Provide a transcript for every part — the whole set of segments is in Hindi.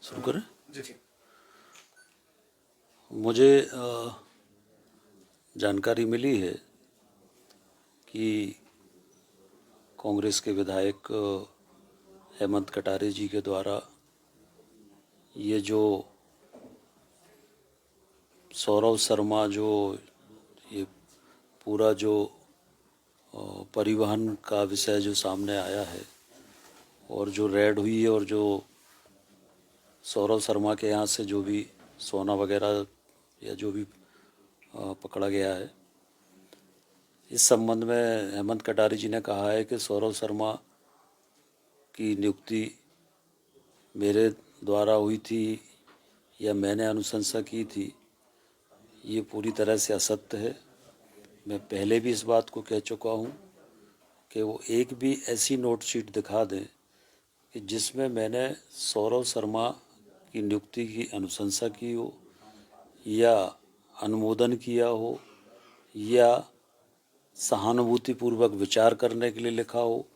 शुरू करें। जी जी। मुझे जानकारी मिली है कि कांग्रेस के विधायक हेमंत कटारे जी के द्वारा ये जो सौरव शर्मा जो ये पूरा जो परिवहन का विषय जो सामने आया है और जो रेड हुई है और जो सौरव शर्मा के यहाँ से जो भी सोना वगैरह या जो भी पकड़ा गया है, इस संबंध में हेमंत कटारे जी ने कहा है कि सौरव शर्मा की नियुक्ति मेरे द्वारा हुई थी या मैंने अनुशंसा की थी, ये पूरी तरह से असत्य है। मैं पहले भी इस बात को कह चुका हूँ कि वो एक भी ऐसी नोट शीट दिखा दें कि जिसमें मैंने सौरव शर्मा की नियुक्ति की अनुशंसा की हो या अनुमोदन किया हो या सहानुभूतिपूर्वक विचार करने के लिए लिखा हो।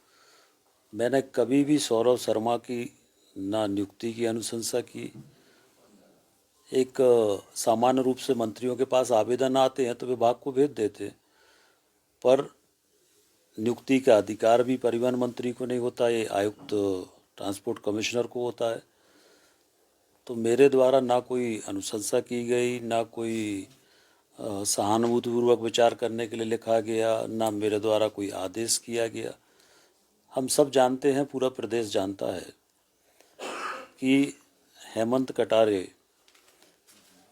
मैंने कभी भी सौरव शर्मा की ना नियुक्ति की अनुशंसा की। एक सामान्य रूप से मंत्रियों के पास आवेदन आते हैं तो विभाग को भेज देते, पर नियुक्ति का अधिकार भी परिवहन मंत्री को नहीं होता, ये आयुक्त ट्रांसपोर्ट कमिश्नर को होता है। तो मेरे द्वारा ना कोई अनुशंसा की गई, ना कोई सहानुभूतिपूर्वक विचार करने के लिए लिखा गया, ना मेरे द्वारा कोई आदेश किया गया। हम सब जानते हैं, पूरा प्रदेश जानता है कि हेमंत कटारे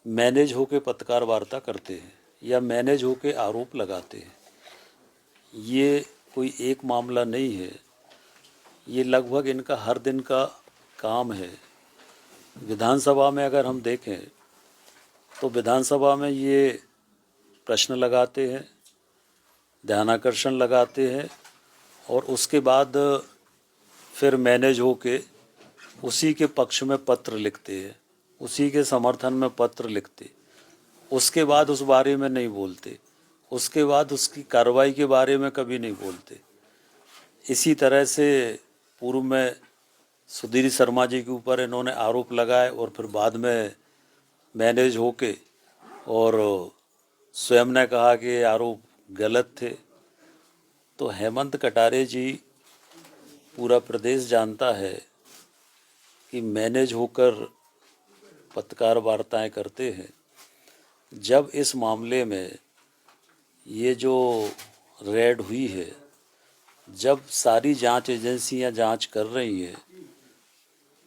मैनेज होके पत्रकार वार्ता करते हैं या मैनेज होके आरोप लगाते हैं। ये कोई एक मामला नहीं है, ये लगभग इनका हर दिन का काम है। विधानसभा में अगर हम देखें तो विधानसभा में ये प्रश्न लगाते हैं, ध्यानाकर्षण लगाते हैं और उसके बाद फिर मैनेज होके उसी के पक्ष में पत्र लिखते हैं, उसी के समर्थन में पत्र लिखते, उसके बाद उस बारे में नहीं बोलते, उसके बाद उसकी कार्रवाई के बारे में कभी नहीं बोलते। इसी तरह से पूर्व में सुधीर शर्मा जी के ऊपर इन्होंने आरोप लगाए और फिर बाद में मैनेज होके और स्वयं ने कहा कि ये आरोप गलत थे। तो हेमंत कटारे जी, पूरा प्रदेश जानता है कि मैनेज होकर पत्रकार वार्ताएं करते हैं। जब इस मामले में ये जो रेड हुई है, जब सारी जांच एजेंसियां जांच कर रही हैं,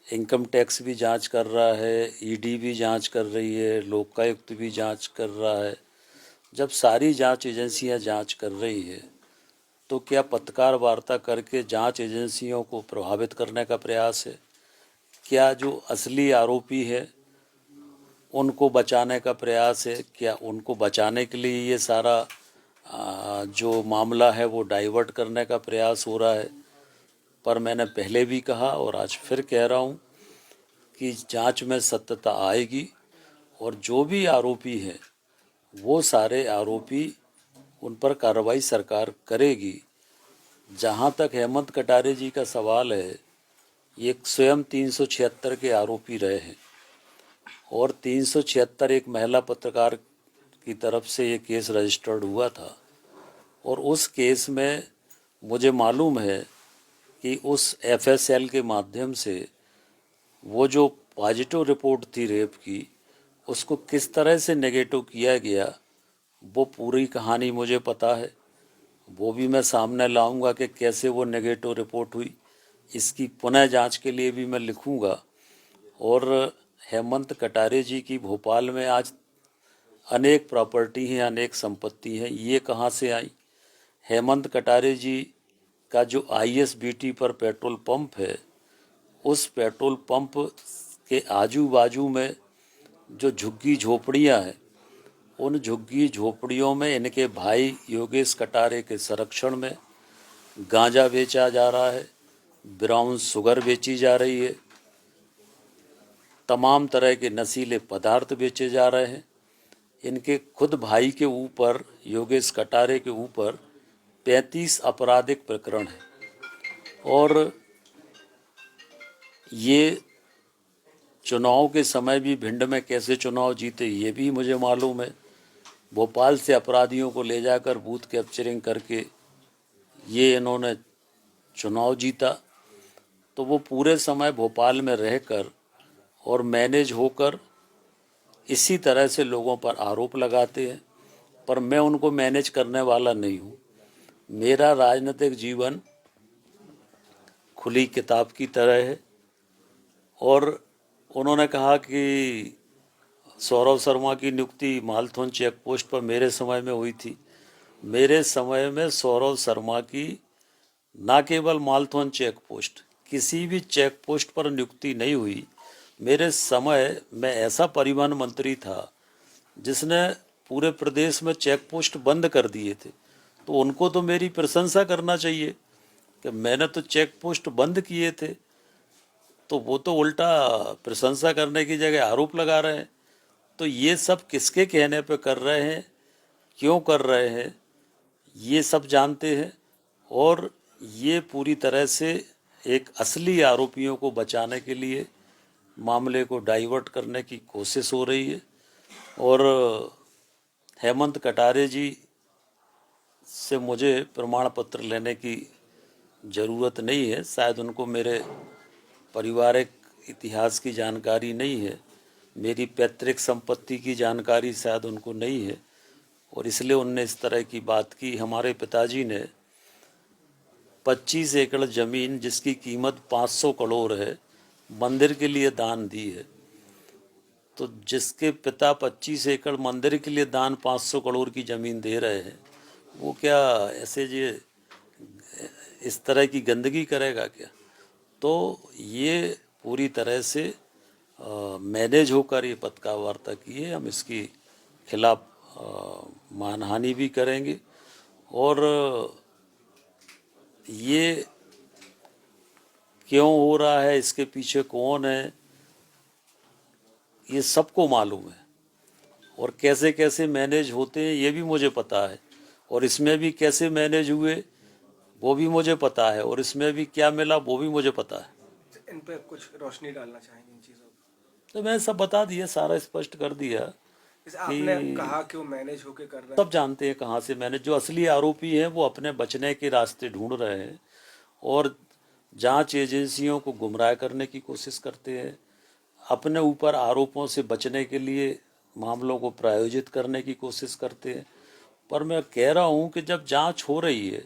इनकम टैक्स भी जांच कर रहा है, ईडी भी जांच कर रही है, लोकायुक्त भी जांच कर रहा है, जब सारी जांच एजेंसियां जांच कर रही है तो क्या पत्रकार वार्ता करके जांच एजेंसियों को प्रभावित करने का प्रयास है? क्या जो असली आरोपी है उनको बचाने का प्रयास है? क्या उनको बचाने के लिए ये सारा जो मामला है वो डाइवर्ट करने का प्रयास हो रहा है? पर मैंने पहले भी कहा और आज फिर कह रहा हूँ कि जांच में सत्यता आएगी और जो भी आरोपी हैं वो सारे आरोपी, उन पर कार्रवाई सरकार करेगी। जहाँ तक हेमंत कटारे जी का सवाल है, ये स्वयं 376 के आरोपी रहे हैं और 376 एक महिला पत्रकार की तरफ से ये केस रजिस्टर्ड हुआ था और उस केस में मुझे मालूम है कि उस एफएसएल के माध्यम से वो जो पॉजिटिव रिपोर्ट थी रेप की, उसको किस तरह से नेगेटिव किया गया, वो पूरी कहानी मुझे पता है। वो भी मैं सामने लाऊंगा कि कैसे वो नेगेटिव रिपोर्ट हुई। इसकी पुनः जांच के लिए भी मैं लिखूंगा। और हेमंत कटारे जी की भोपाल में आज अनेक प्रॉपर्टी हैं, अनेक संपत्ति हैं, ये कहाँ से आई? हेमंत कटारे जी का जो आईएसबीटी पर पेट्रोल पंप है, उस पेट्रोल पंप के आजू बाजू में जो झुग्गी झोपड़ियाँ हैं, उन झुग्गी झोपड़ियों में इनके भाई योगेश कटारे के संरक्षण में गांजा बेचा जा रहा है, ब्राउन शुगर बेची जा रही है, तमाम तरह के नशीले पदार्थ बेचे जा रहे हैं। इनके खुद भाई के ऊपर, योगेश कटारे के ऊपर 35 आपराधिक प्रकरण है और ये चुनाव के समय भी भिंड में कैसे चुनाव जीते ये भी मुझे मालूम है। भोपाल से अपराधियों को ले जाकर बूथ कैप्चरिंग करके ये इन्होंने चुनाव जीता। तो वो पूरे समय भोपाल में रहकर और मैनेज होकर इसी तरह से लोगों पर आरोप लगाते हैं, पर मैं उनको मैनेज करने वाला नहीं हूँ। मेरा राजनीतिक जीवन खुली किताब की तरह है। और उन्होंने कहा कि सौरभ शर्मा की नियुक्ति मालथोन चेक पोस्ट पर मेरे समय में हुई थी। मेरे समय में सौरभ शर्मा की ना केवल मालथोन चेक पोस्ट, किसी भी चेक पोस्ट पर नियुक्ति नहीं हुई। मेरे समय में ऐसा परिवहन मंत्री था जिसने पूरे प्रदेश में चेक पोस्ट बंद कर दिए थे। तो उनको तो मेरी प्रशंसा करना चाहिए कि मैंने तो चेक पोस्ट बंद किए थे, तो वो तो उल्टा प्रशंसा करने की जगह आरोप लगा रहे हैं। तो ये सब किसके कहने पे कर रहे हैं, क्यों कर रहे हैं, ये सब जानते हैं। और ये पूरी तरह से एक असली आरोपियों को बचाने के लिए मामले को डाइवर्ट करने की कोशिश हो रही है। और हेमंत कटारे जी से मुझे प्रमाण पत्र लेने की ज़रूरत नहीं है। शायद उनको मेरे पारिवारिक इतिहास की जानकारी नहीं है, मेरी पैतृक संपत्ति की जानकारी शायद उनको नहीं है, और इसलिए उनने इस तरह की बात की। हमारे पिताजी ने 25 एकड़ ज़मीन जिसकी कीमत 500 करोड़ है मंदिर के लिए दान दी है। तो जिसके पिता 25 एकड़ मंदिर के लिए दान 500 करोड़ की ज़मीन दे रहे हैं, वो क्या ऐसे ये इस तरह की गंदगी करेगा क्या? तो ये पूरी तरह से मैनेज होकर ये पत्रकार वार्ता की है। हम इसकी खिलाफ मानहानि भी करेंगे। और ये क्यों हो रहा है, इसके पीछे कौन है, ये सबको मालूम है। और कैसे कैसे मैनेज होते हैं ये भी मुझे पता है। और इसमें भी कैसे मैनेज हुए वो भी मुझे पता है। और इसमें भी क्या मिला वो भी मुझे पता है। इन पे कुछ रोशनी डालना चाहेंगे इन चीज़ों पर? तो मैंने सब बता दिया, सारा स्पष्ट कर दिया जैसे आपने कि कहा कि वो मैनेज होके कर रहे सब जानते हैं कहाँ से मैंने। जो असली आरोपी हैं वो अपने बचने के रास्ते ढूंढ रहे हैं और जांच एजेंसियों को गुमराह करने की कोशिश करते हैं, अपने ऊपर आरोपों से बचने के लिए मामलों को प्रायोजित करने की कोशिश करते हैं। पर मैं कह रहा हूँ कि जब जांच हो रही है